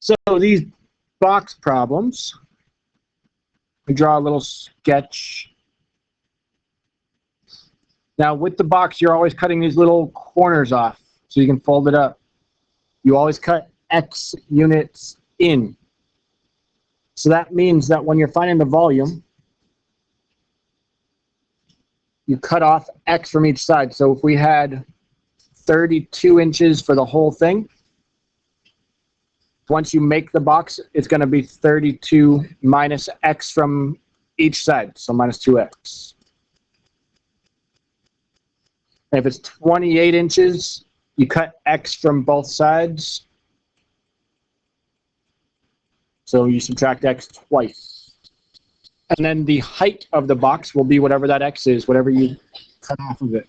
So these box problems, we draw a little sketch. Now with the box, you're always cutting these little corners off so you can fold it up. You always cut X units in. So that means that when you're finding the volume, you cut off X from each side. So if we had 32 inches for the whole thing, once you make the box, it's going to be 32 minus X from each side, so minus 2X. And if it's 28 inches, you cut X from both sides. So you subtract X twice. And then the height of the box will be whatever that X is, whatever you cut off of it.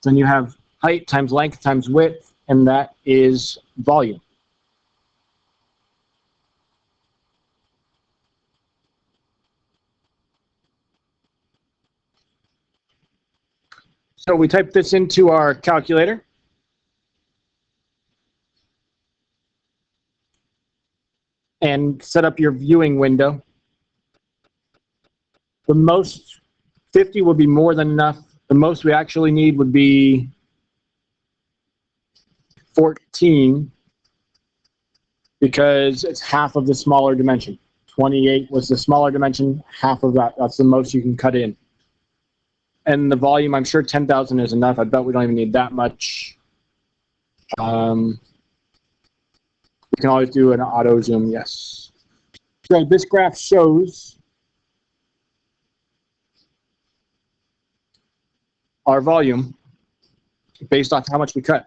Then you have height times length times width, and that is volume. So we type this into our calculator. And set up your viewing window. The most, 50 would be more than enough. The most we actually need would be 14 because it's half of the smaller dimension. 28 was the smaller dimension, half of that. That's the most you can cut in. And the volume, I'm sure 10,000 is enough. I bet we don't even need that much. We can always do an auto zoom, yes. So this graph shows our volume based off how much we cut.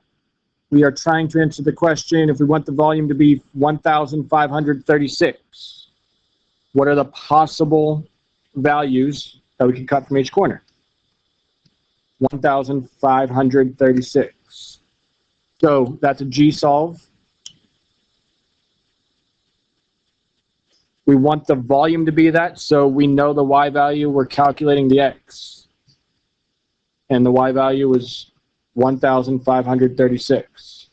We are trying to answer the question, if we want the volume to be 1,536, what are the possible values that we can cut from each corner? 1,536. So that's a G solve. We want the volume to be that, so we know the Y value, we're calculating the X. And the Y value is 1,536.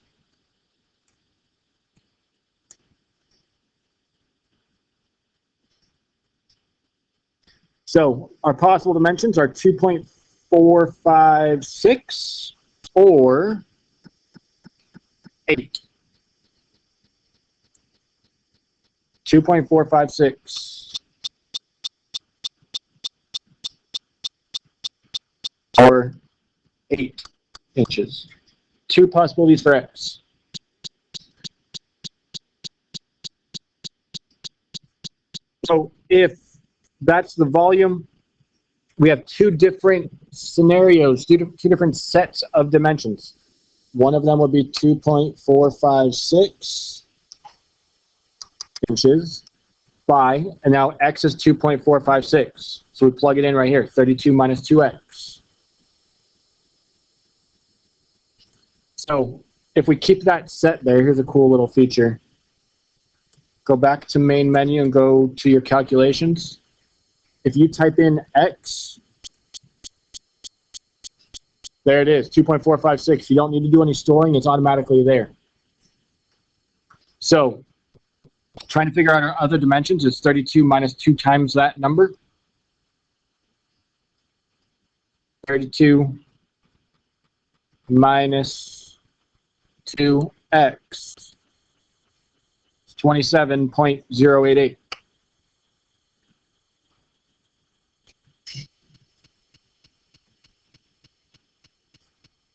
So our possible dimensions are 2.456 or 8. 2.456 or 8 inches. Two possibilities for X. So if that's the volume, we have two different scenarios, two different sets of dimensions. One of them would be 2.456 inches by, and now X is 2.456. So we plug it in right here, 32 minus 2X. So if we keep that set there, here's a cool little feature. Go back to main menu and go to your calculations. If you type in X, there it is, 2.456. You don't need to do any storing, it's automatically there. So trying to figure out our other dimensions is 32 minus 2 times that number. 32 minus 2x, 27.088.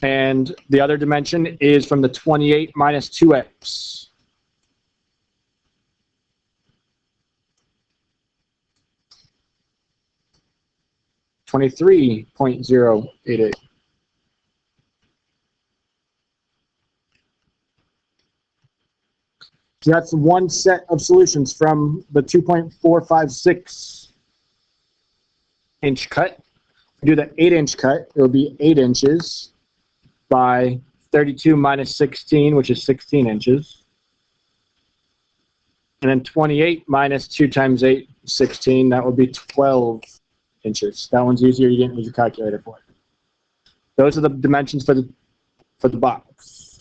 And the other dimension is from the 28 minus 2x. $23.088. So that's one set of solutions from the 2.456 inch cut. We do the 8-inch cut, it will be 8 inches by 32 minus 16, which is 16 inches. And then 28 minus 2 times 8, 16, that would be 12 inches. That one's easier, you didn't use a calculator for it. Those are the dimensions for the box.